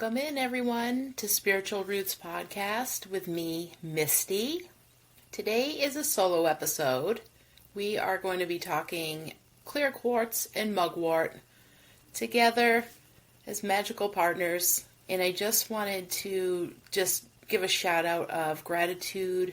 Welcome in, everyone, to Spiritual Roots Podcast with me, Misty. Today is a solo episode. We are going to be talking clear quartz and mugwort together as magical partners. And I just wanted to give a shout out of gratitude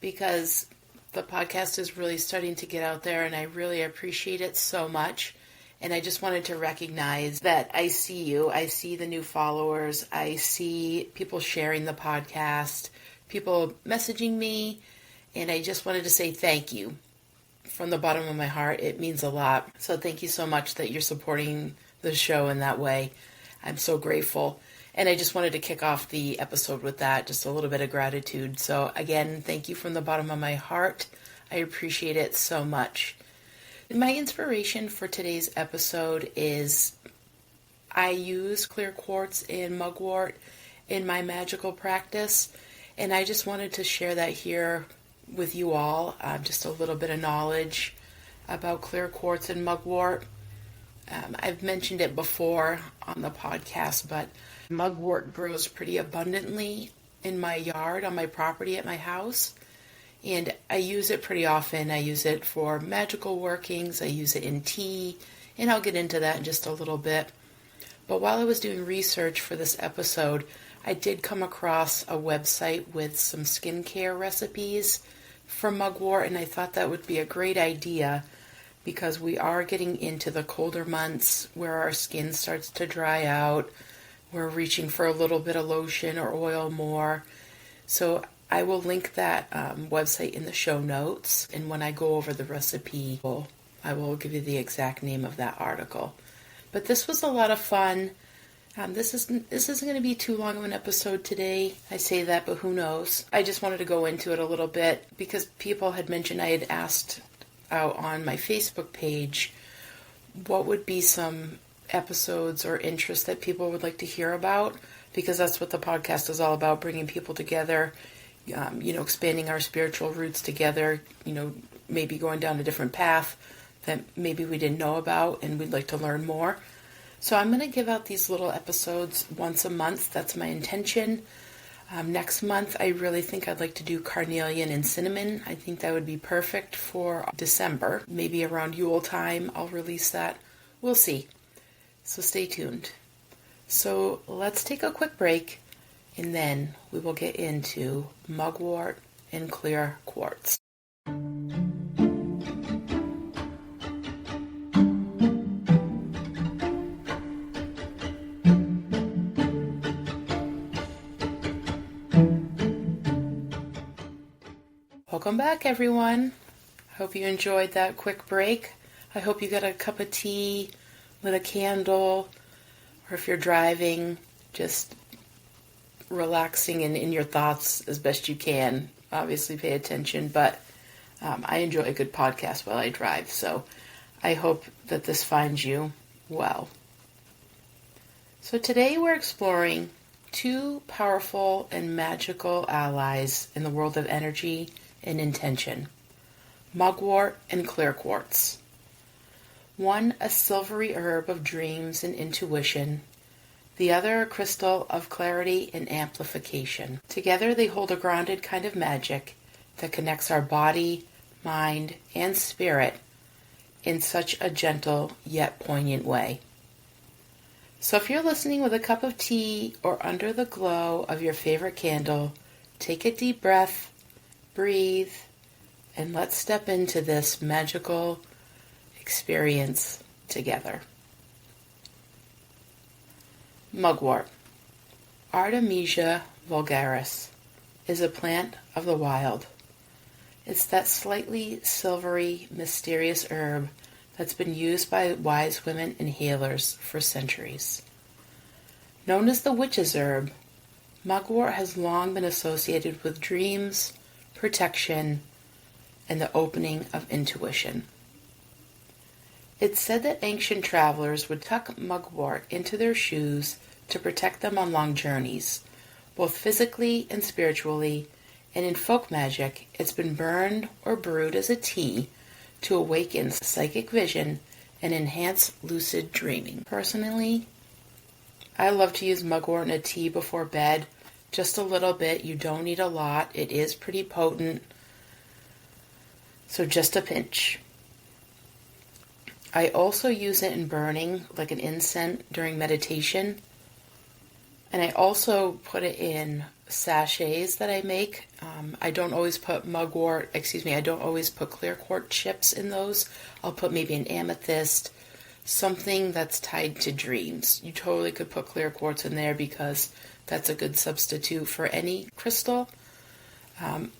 because the podcast is really starting to get out there and I really appreciate it so much. And I just wanted to recognize that I see you. I see the new followers. I see people sharing the podcast, people messaging me. And I just wanted to say thank you from the bottom of my heart. It means a lot. So thank you so much that you're supporting the show in that way. I'm so grateful. And I just wanted to kick off the episode with that, just a little bit of gratitude. So again, thank you from the bottom of my heart. I appreciate it so much. My inspiration for today's episode is I use clear quartz and mugwort in my magical practice, and I just wanted to share that here with you all, just a little bit of knowledge about clear quartz and mugwort. I've mentioned it before on the podcast, but mugwort grows pretty abundantly in my yard, on my property at my house. And I use it pretty often. I use it for magical workings. I use it in tea. And I'll get into that in just a little bit. But while I was doing research for this episode, I did come across a website with some skincare recipes for mugwort. And I thought that would be a great idea because we are getting into the colder months where our skin starts to dry out. We're reaching for a little bit of lotion or oil more. So I will link that website in the show notes, and when I go over the recipe, I will give you the exact name of that article. But this was a lot of fun. This isn't going to be too long of an episode today. I say that, but who knows? I just wanted to go into it a little bit because people had mentioned, I had asked out on my Facebook page what would be some episodes or interests that people would like to hear about, because that's what the podcast is all about, bringing people together. Expanding our spiritual roots together, maybe going down a different path that maybe we didn't know about and we'd like to learn more. So I'm going to give out these little episodes once a month. That's my intention. Next month, I really think I'd like to do carnelian and cinnamon. I think that would be perfect for December. Maybe around Yule time, I'll release that. We'll see. So stay tuned. So let's take a quick break. And then we will get into mugwort and clear quartz. Welcome back, everyone. I hope you enjoyed that quick break. I hope you got a cup of tea, lit a candle, or if you're driving, just relaxing and in your thoughts as best you can. Obviously pay attention, but I enjoy a good podcast while I drive, so I hope that this finds you well. So today we're exploring two powerful and magical allies in the world of energy and intention, mugwort and clear quartz. One a silvery herb of dreams and intuition, the other a crystal of clarity and amplification. Together they hold a grounded kind of magic that connects our body, mind, and spirit in such a gentle yet poignant way. So if you're listening with a cup of tea or under the glow of your favorite candle, take a deep breath, breathe, and let's step into this magical experience together. Mugwort, Artemisia vulgaris, is a plant of the wild. It's that slightly silvery, mysterious herb that's been used by wise women and healers for centuries. Known as the witch's herb, mugwort has long been associated with dreams, protection, and the opening of intuition. It's said that ancient travelers would tuck mugwort into their shoes to protect them on long journeys, both physically and spiritually, and in folk magic, it's been burned or brewed as a tea to awaken psychic vision and enhance lucid dreaming. Personally, I love to use mugwort in a tea before bed. Just a little bit. You don't need a lot. It is pretty potent. So just a pinch. I also use it in burning, like an incense during meditation. And I also put it in sachets that I make. I don't always put I don't always put clear quartz chips in those. I'll put maybe an amethyst, something that's tied to dreams. You totally could put clear quartz in there because that's a good substitute for any crystal.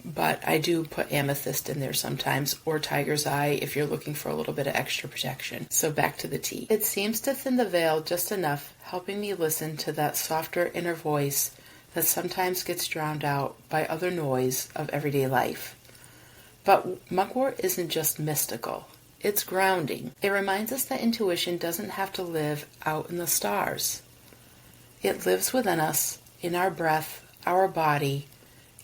But I do put amethyst in there sometimes, or tiger's eye if you're looking for a little bit of extra protection. So back to the tea. It seems to thin the veil just enough, helping me listen to that softer inner voice that sometimes gets drowned out by other noise of everyday life. But mugwort isn't just mystical. It's grounding. It reminds us that intuition doesn't have to live out in the stars. It lives within us, in our breath, our body,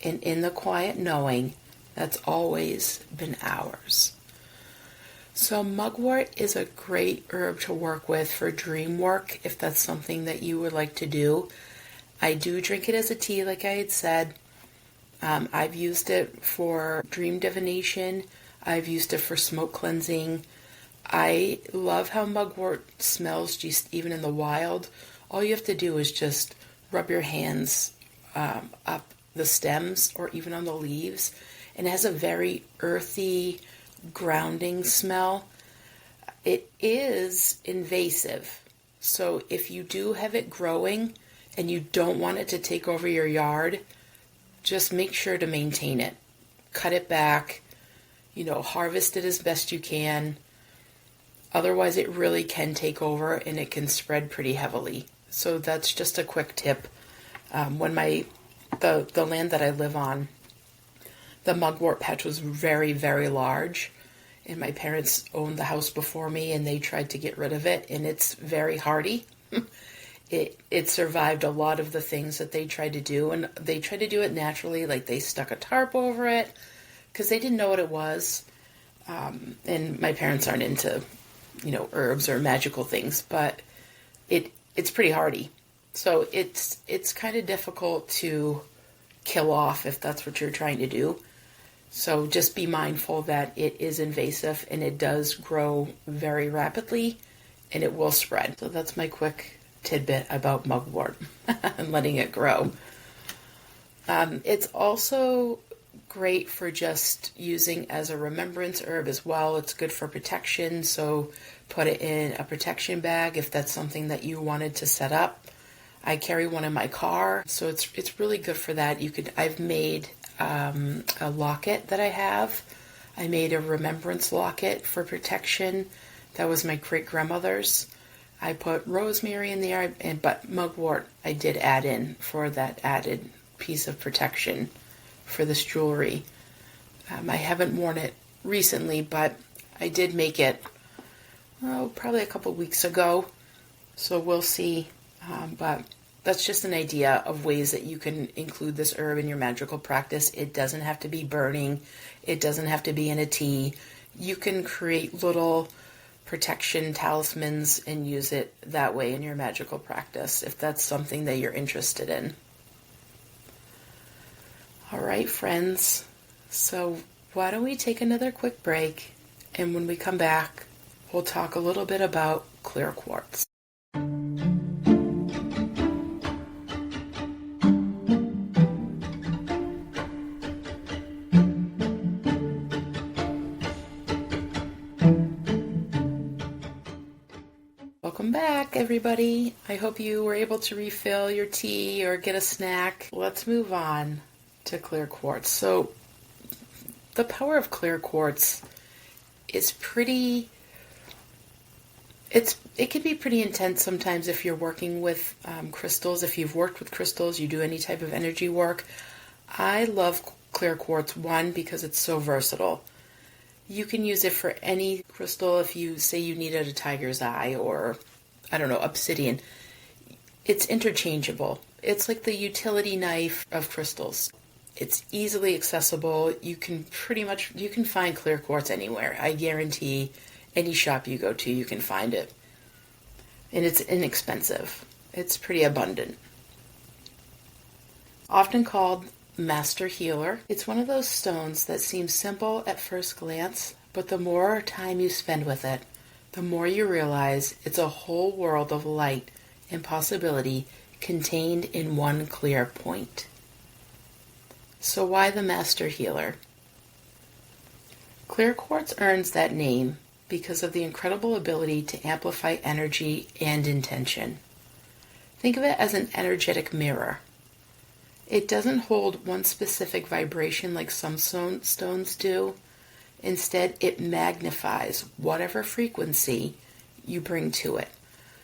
and in the quiet knowing that's always been ours. So mugwort is a great herb to work with for dream work if that's something that you would like to do. I do drink it as a tea, like I had said. I've used it for dream divination. I've used it for smoke cleansing. I love how mugwort smells just even in the wild. All you have to do is just rub your hands up the stems or even on the leaves, and it has a very earthy, grounding smell. It is invasive, so if you do have it growing and you don't want it to take over your yard, just make sure to maintain it. Cut it back, harvest it as best you can. Otherwise, it really can take over and it can spread pretty heavily. So that's just a quick tip. When the land that I live on, the mugwort patch was very, very large, and my parents owned the house before me, and they tried to get rid of it, and it's very hardy. It survived a lot of the things that they tried to do, and they tried to do it naturally, like they stuck a tarp over it, because they didn't know what it was. And my parents aren't into, herbs or magical things, but it's pretty hardy. So it's kind of difficult to kill off if that's what you're trying to do. So just be mindful that it is invasive and it does grow very rapidly and it will spread. So that's my quick tidbit about mugwort and letting it grow. It's also great for just using as a remembrance herb as well. It's good for protection, so put it in a protection bag if that's something that you wanted to set up. I carry one in my car, so it's really good for that. I've made a locket that I have. I made a remembrance locket for protection. That was my great-grandmother's. I put rosemary in there, but mugwort I did add in for that added piece of protection for this jewelry. I haven't worn it recently, but I did make it probably a couple weeks ago, so we'll see. But that's just an idea of ways that you can include this herb in your magical practice. It doesn't have to be burning. It doesn't have to be in a tea. You can create little protection talismans and use it that way in your magical practice if that's something that you're interested in. All right, friends. So why don't we take another quick break, and when we come back, we'll talk a little bit about clear quartz. Welcome back, everybody. I hope you were able to refill your tea or get a snack. Let's move on to clear quartz. So the power of clear quartz is it can be pretty intense sometimes if you're working with crystals. If you've worked with crystals, you do any type of energy work. I love clear quartz, one, because it's so versatile. You can use it for any crystal. If you say you needed a tiger's eye or, obsidian, it's interchangeable. It's like the utility knife of crystals. It's easily accessible. You can find clear quartz anywhere. I guarantee any shop you go to, you can find it. And it's inexpensive. It's pretty abundant. Often called Master Healer, it's one of those stones that seems simple at first glance, but the more time you spend with it, the more you realize it's a whole world of light and possibility contained in one clear point. So why the Master Healer? Clear quartz earns that name because of the incredible ability to amplify energy and intention. Think of it as an energetic mirror. It doesn't hold one specific vibration like some stones do. Instead, it magnifies whatever frequency you bring to it.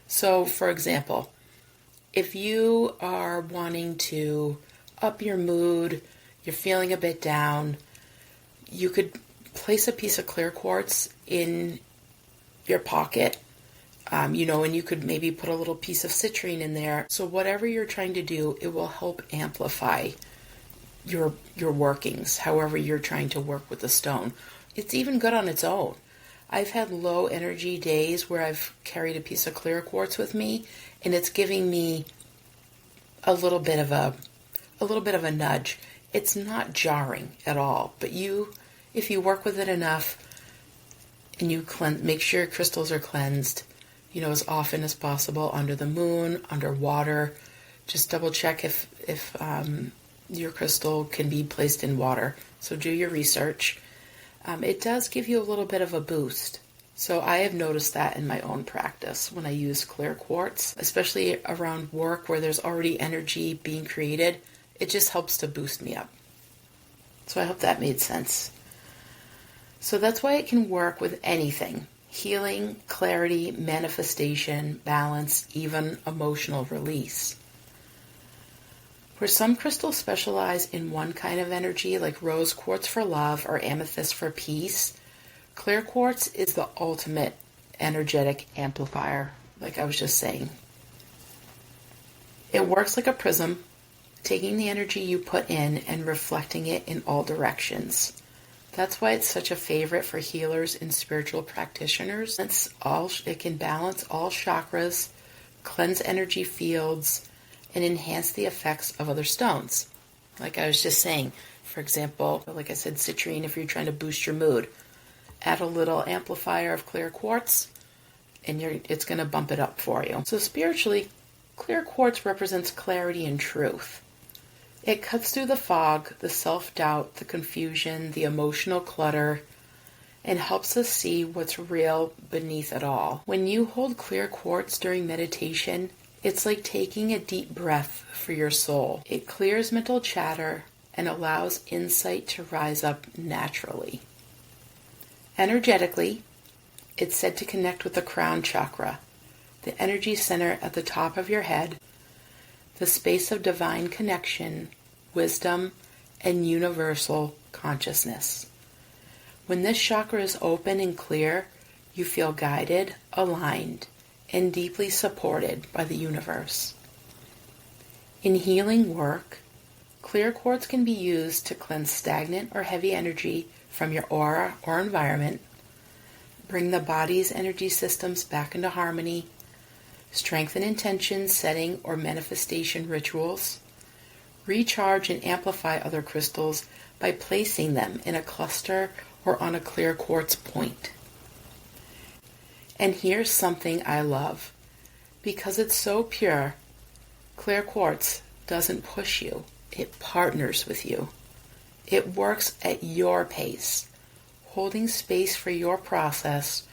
So, for example, if you are wanting to up your mood, you're feeling a bit down, you could place a piece of clear quartz in your pocket, and you could maybe put a little piece of citrine in there. So whatever you're trying to do, it will help amplify your workings, however you're trying to work with the stone. It's even good on its own. I've had low energy days where I've carried a piece of clear quartz with me, and it's giving me a little bit of a nudge. It's not jarring at all, but if you work with it enough and you make sure your crystals are cleansed, as often as possible, under the moon, under water. Just double check if your crystal can be placed in water. So do your research. It does give you a little bit of a boost. So I have noticed that in my own practice when I use clear quartz, especially around work where there's already energy being created. It just helps to boost me up. So I hope that made sense. So that's why it can work with anything. Healing, clarity, manifestation, balance, even emotional release. Where some crystals specialize in one kind of energy, like rose quartz for love or amethyst for peace, clear quartz is the ultimate energetic amplifier, like I was just saying. It works like a prism, taking the energy you put in and reflecting it in all directions. That's why it's such a favorite for healers and spiritual practitioners. It can balance all chakras, cleanse energy fields, and enhance the effects of other stones. Like I was just saying, for example, like I said, citrine, if you're trying to boost your mood, add a little amplifier of clear quartz, and it's going to bump it up for you. So spiritually, clear quartz represents clarity and truth. It cuts through the fog, the self-doubt, the confusion, the emotional clutter, and helps us see what's real beneath it all. When you hold clear quartz during meditation, it's like taking a deep breath for your soul. It clears mental chatter and allows insight to rise up naturally. Energetically, it's said to connect with the crown chakra, the energy center at the top of your head, the space of divine connection, wisdom, and universal consciousness. When this chakra is open and clear, you feel guided, aligned, and deeply supported by the universe. In healing work, clear quartz can be used to cleanse stagnant or heavy energy from your aura or environment, bring the body's energy systems back into harmony, strengthen intention setting or manifestation rituals, recharge and amplify other crystals by placing them in a cluster or on a clear quartz point. And here's something I love. Because it's so pure, clear quartz doesn't push you. It partners with you. It works at your pace, holding space for your process,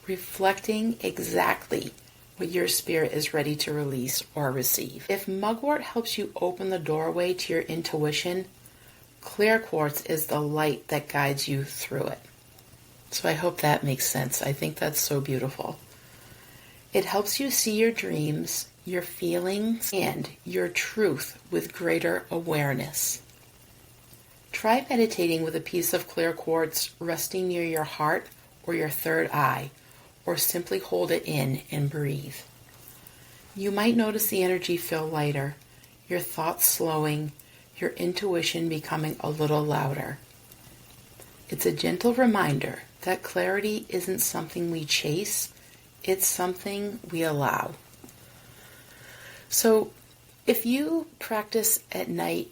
reflecting exactly what your spirit is ready to release or receive. If mugwort helps you open the doorway to your intuition, clear quartz is the light that guides you through it. So I hope that makes sense. I think that's so beautiful. It helps you see your dreams, your feelings, and your truth with greater awareness. Try meditating with a piece of clear quartz resting near your heart or your third eye, or simply hold it in and breathe. You might notice the energy feel lighter, your thoughts slowing, your intuition becoming a little louder. It's a gentle reminder that clarity isn't something we chase, it's something we allow. So if you practice at night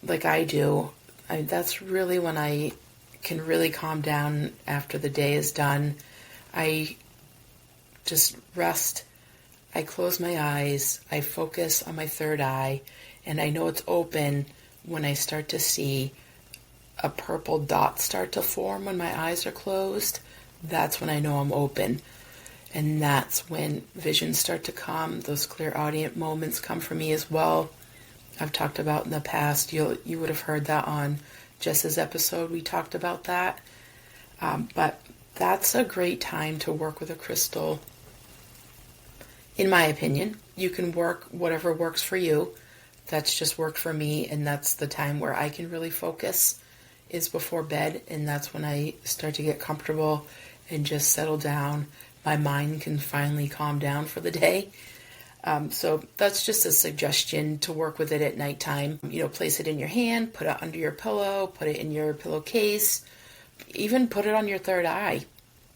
like I do, that's really when I can really calm down after the day is done. I just rest. I close my eyes. I focus on my third eye, and I know it's open when I start to see a purple dot start to form when my eyes are closed. That's when I know I'm open. And that's when visions start to come. Those clairaudient moments come for me as well. I've talked about in the past. You would have heard that on Jess's episode. We talked about that. But that's a great time to work with a crystal. In my opinion, you can work whatever works for you. That's just worked for me, and that's the time where I can really focus is before bed, and that's when I start to get comfortable and just settle down. My mind can finally calm down for the day. So that's just a suggestion to work with it at nighttime. Place it in your hand, put it under your pillow, put it in your pillowcase, even put it on your third eye,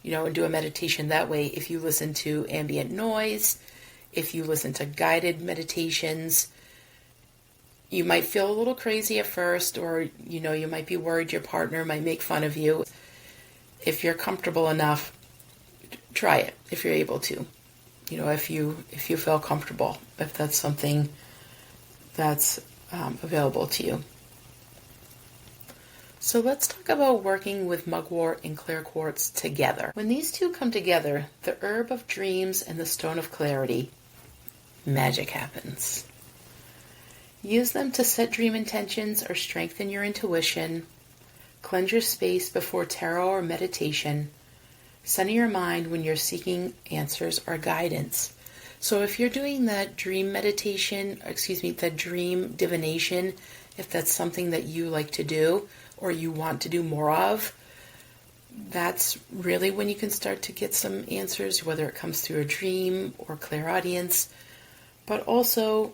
and do a meditation that way. If you listen to ambient noise, if you listen to guided meditations, you might feel a little crazy at first, or, you might be worried your partner might make fun of you. If you're comfortable enough, try it if you're able to. If you feel comfortable, if that's something that's available to you. So let's talk about working with Mugwort and Clear Quartz together. When these two come together, the herb of dreams and the stone of clarity, magic happens. Use them to set dream intentions or strengthen your intuition, cleanse your space before tarot or meditation, center your mind when you're seeking answers or guidance. So if you're doing that dream meditation, that dream divination, if that's something that you like to do or you want to do more of, that's really when you can start to get some answers, whether it comes through a dream or clairaudience. But also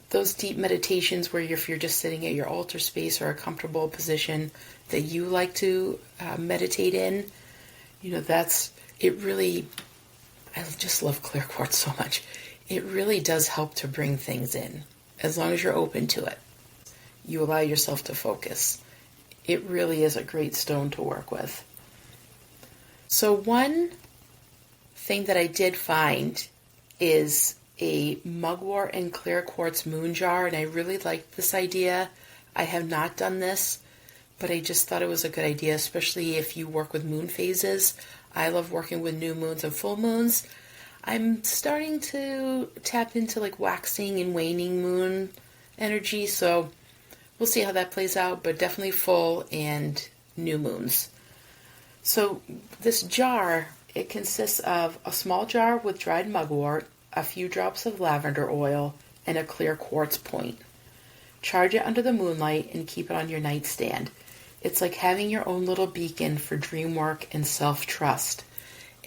those deep meditations where if you're just sitting at your altar space or a comfortable position that you like to meditate in, I just love clear quartz so much. It really does help to bring things in, as long as you're open to it. You allow yourself to focus. It really is a great stone to work with. So one thing that I did find is a Mugwort and Clear Quartz moon jar, and I really liked this idea. I have not done this, but I just thought it was a good idea, especially if you work with moon phases. I love working with new moons and full moons. I'm starting to tap into like waxing and waning moon energy, so we'll see how that plays out, but definitely full and new moons. So this jar, it consists of a small jar with dried mugwort, a few drops of lavender oil, and a clear quartz point. Charge it under the moonlight and keep it on your nightstand. It's like having your own little beacon for dream work and self-trust.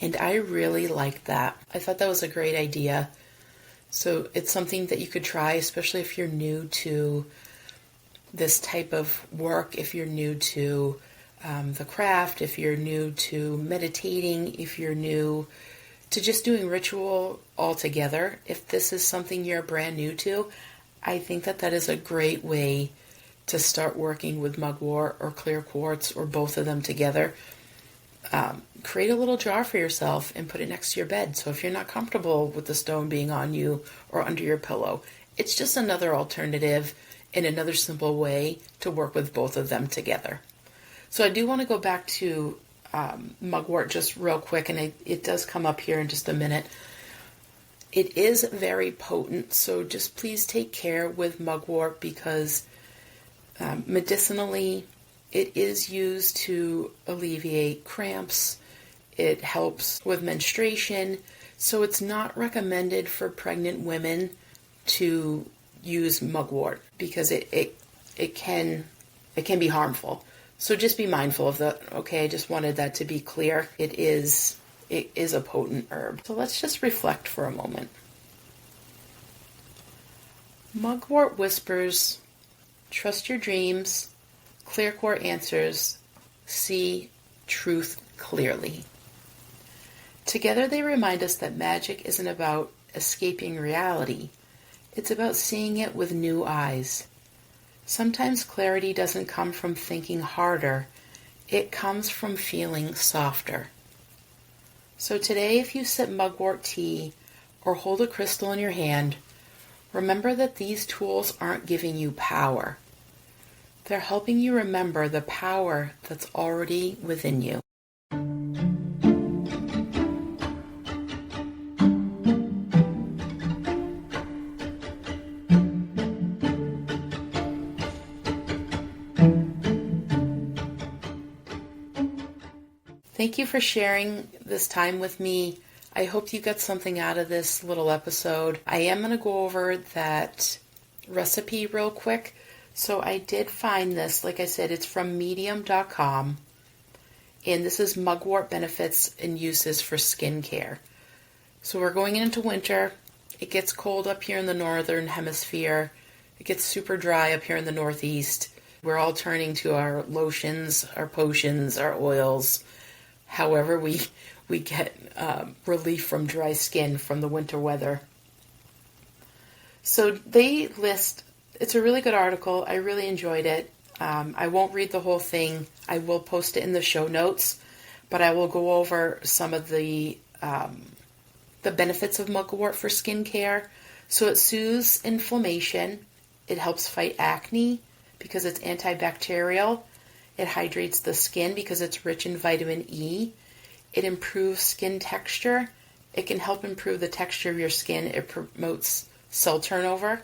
And I really liked that. I thought that was a great idea. So it's something that you could try, especially if you're new to this type of work, if you're new to the craft, if you're new to meditating, if you're new to just doing ritual altogether. If this is something you're brand new to, I think that is a great way to start working with mugwort or clear quartz or both of them together. Create a little jar for yourself and put it next to your bed. So if you're not comfortable with the stone being on you or under your pillow, it's just another alternative and another simple way to work with both of them together. So I do want to go back to mugwort just real quick, and it does come up here in just a minute. It is very potent, so just please take care with mugwort because medicinally it is used to alleviate cramps. It helps with menstruation, so it's not recommended for pregnant women to use mugwort because it can be harmful. So just be mindful of that. Okay, I just wanted that to be clear. It is a potent herb. So let's just reflect for a moment. Mugwort whispers, trust your dreams, clear quartz answers, see truth clearly. Together they remind us that magic isn't about escaping reality. It's about seeing it with new eyes. Sometimes clarity doesn't come from thinking harder. It comes from feeling softer. So today, if you sip mugwort tea or hold a crystal in your hand, remember that these tools aren't giving you power. They're helping you remember the power that's already within you. Thank you for sharing this time with me. I hope you got something out of this little episode. I am going to go over that recipe real quick. So I did find this, like I said, it's from medium.com. And this is mugwort benefits and uses for skincare. So we're going into winter. It gets cold up here in the northern hemisphere. It gets super dry up here in the northeast. We're all turning to our lotions, our potions, our oils. However, we get relief from dry skin from the winter weather. So they list, it's a really good article. I really enjoyed it. I won't read the whole thing. I will post it in the show notes, but I will go over some of the benefits of mugwort for skincare. So it soothes inflammation. It helps fight acne because it's antibacterial. It hydrates the skin because it's rich in vitamin E. It improves skin texture. It can help improve the texture of your skin. It promotes cell turnover.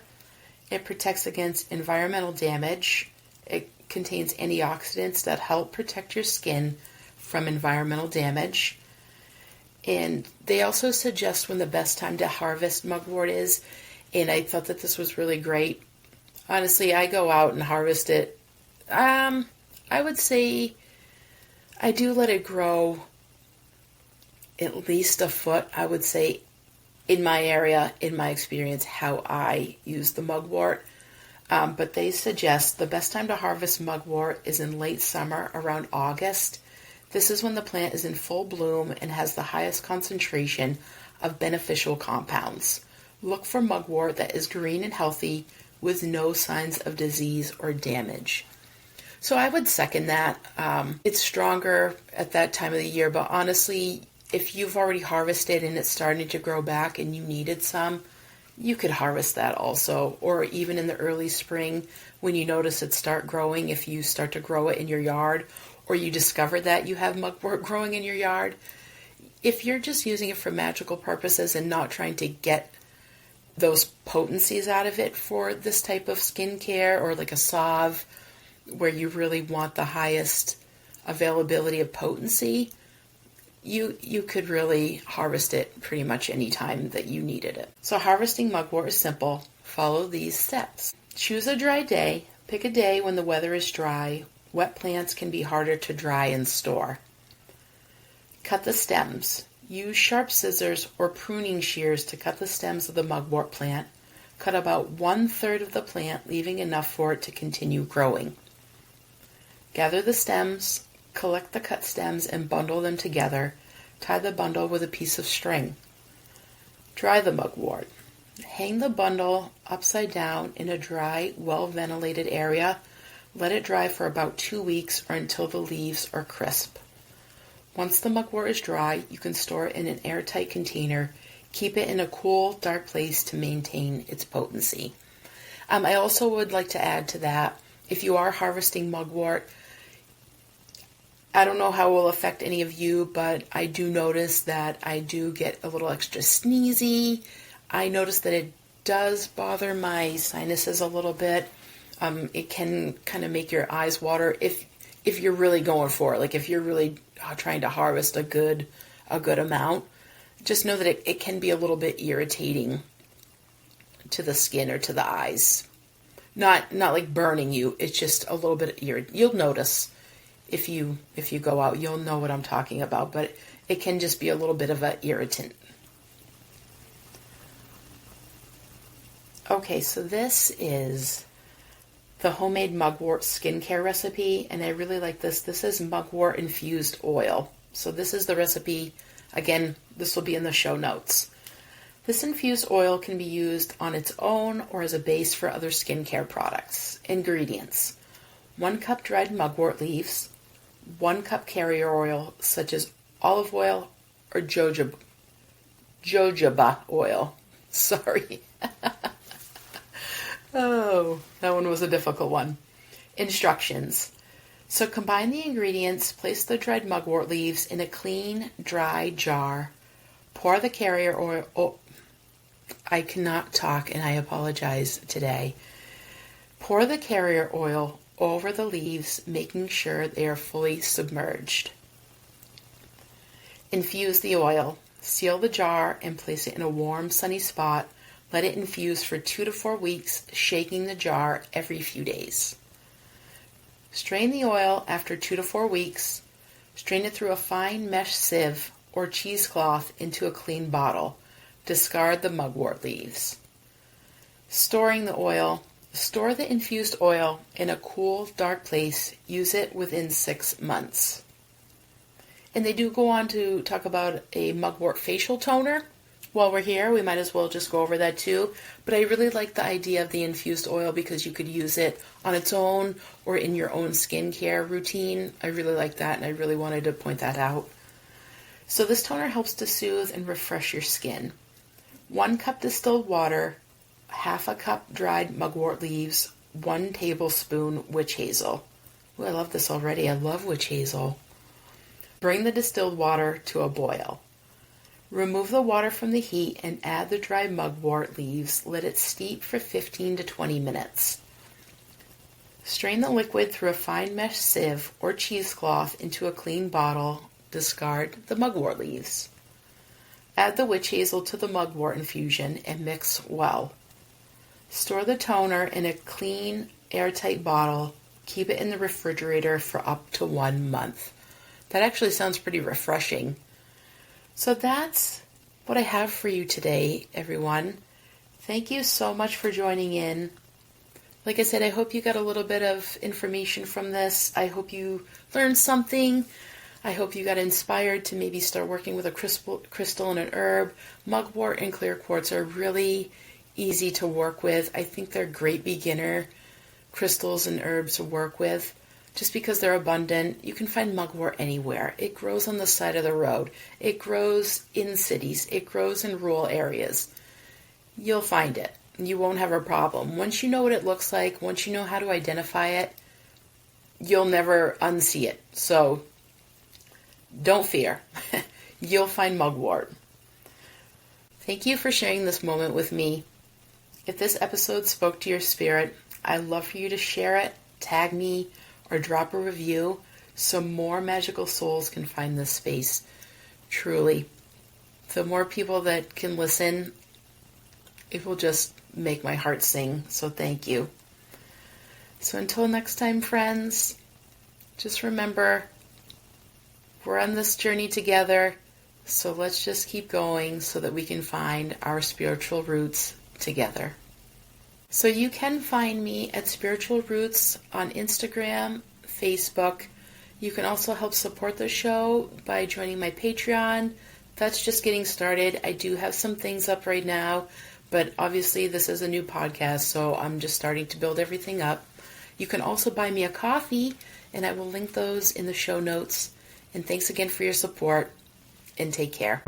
It protects against environmental damage. It contains antioxidants that help protect your skin from environmental damage. And they also suggest when the best time to harvest mugwort is. And I thought that this was really great. Honestly, I go out and harvest it. I would say I do let it grow at least a foot, I would say, in my area, in my experience, how I use the mugwort. But they suggest the best time to harvest mugwort is in late summer, around August. This is when the plant is in full bloom and has the highest concentration of beneficial compounds. Look for mugwort that is green and healthy with no signs of disease or damage. So I would second that. It's stronger at that time of the year, but honestly, if you've already harvested and it's starting to grow back and you needed some, you could harvest that also. Or even in the early spring when you notice it start growing, if you start to grow it in your yard or you discover that you have mugwort growing in your yard, if you're just using it for magical purposes and not trying to get those potencies out of it for this type of skincare or like a salve, where you really want the highest availability of potency, you could really harvest it pretty much any time that you needed it. So harvesting mugwort is simple. Follow these steps. Choose a dry day. Pick a day when the weather is dry. Wet plants can be harder to dry and store. Cut the stems. Use sharp scissors or pruning shears to cut the stems of the mugwort plant. Cut about 1/3 of the plant, leaving enough for it to continue growing. Gather the stems, collect the cut stems, and bundle them together. Tie the bundle with a piece of string. Dry the mugwort. Hang the bundle upside down in a dry, well-ventilated area. Let it dry for about 2 weeks or until the leaves are crisp. Once the mugwort is dry, you can store it in an airtight container. Keep it in a cool, dark place to maintain its potency. I also would like to add to that, if you are harvesting mugwort, I don't know how it will affect any of you, but I do notice that I do get a little extra sneezy. I notice that it does bother my sinuses a little bit. It can kind of make your eyes water if you're really going for it. Like if you're really trying to harvest a good amount, just know that it can be a little bit irritating to the skin or to the eyes. Not like burning you. It's just a little bit irritating. You'll notice. If you go out, you'll know what I'm talking about, but it can just be a little bit of an irritant. Okay, so this is the homemade mugwort skincare recipe, and I really like this. This is mugwort infused oil. So this is the recipe. Again, this will be in the show notes. This infused oil can be used on its own or as a base for other skincare products. Ingredients: 1 cup dried mugwort leaves, 1 cup carrier oil such as olive oil or jojoba oil. Sorry. Oh, that one was a difficult one. Instructions. So combine the ingredients, place the dried mugwort leaves in a clean, dry jar. Pour the carrier oil... Oh, I cannot talk and I apologize today. Pour the carrier oil over the leaves, making sure they are fully submerged. Infuse the oil. Seal the jar and place it in a warm, sunny spot. Let it infuse for 2 to 4 weeks, shaking the jar every few days. Strain the oil after 2 to 4 weeks. Strain it through a fine mesh sieve or cheesecloth into a clean bottle. Discard the mugwort leaves. Storing the oil. Store the infused oil in a cool, dark place. Use it within 6 months. And they do go on to talk about a mugwort facial toner. While we're here, we might as well just go over that too. But I really like the idea of the infused oil because you could use it on its own or in your own skincare routine. I really like that, and I really wanted to point that out. So this toner helps to soothe and refresh your skin. 1 cup distilled water, half a cup dried mugwort leaves, 1 tablespoon witch hazel. Ooh, I love this already. I love witch hazel. Bring the distilled water to a boil. Remove the water from the heat and add the dried mugwort leaves. Let it steep for 15 to 20 minutes. Strain the liquid through a fine mesh sieve or cheesecloth into a clean bottle. Discard the mugwort leaves. Add the witch hazel to the mugwort infusion and mix well. Store the toner in a clean, airtight bottle. Keep it in the refrigerator for up to 1 month. That actually sounds pretty refreshing. So that's what I have for you today, everyone. Thank you so much for joining in. Like I said, I hope you got a little bit of information from this. I hope you learned something. I hope you got inspired to maybe start working with a crystal and an herb. Mugwort and Clear Quartz are really easy to work with. I think they're great beginner crystals and herbs to work with. Just because they're abundant, you can find mugwort anywhere. It grows on the side of the road. It grows in cities. It grows in rural areas. You'll find it. You won't have a problem. Once you know what it looks like, once you know how to identify it, you'll never unsee it. So don't fear. You'll find mugwort. Thank you for sharing this moment with me. If this episode spoke to your spirit, I'd love for you to share it, tag me, or drop a review so more magical souls can find this space. Truly, the more people that can listen, it will just make my heart sing. So thank you. So until next time, friends, just remember, we're on this journey together. So let's just keep going so that we can find our spiritual roots together. So you can find me at Spiritual Roots on Instagram, Facebook. You can also help support the show by joining my Patreon. That's just getting started. I do have some things up right now, but obviously this is a new podcast, so I'm just starting to build everything up. You can also buy me a coffee, and I will link those in the show notes. And thanks again for your support, and take care.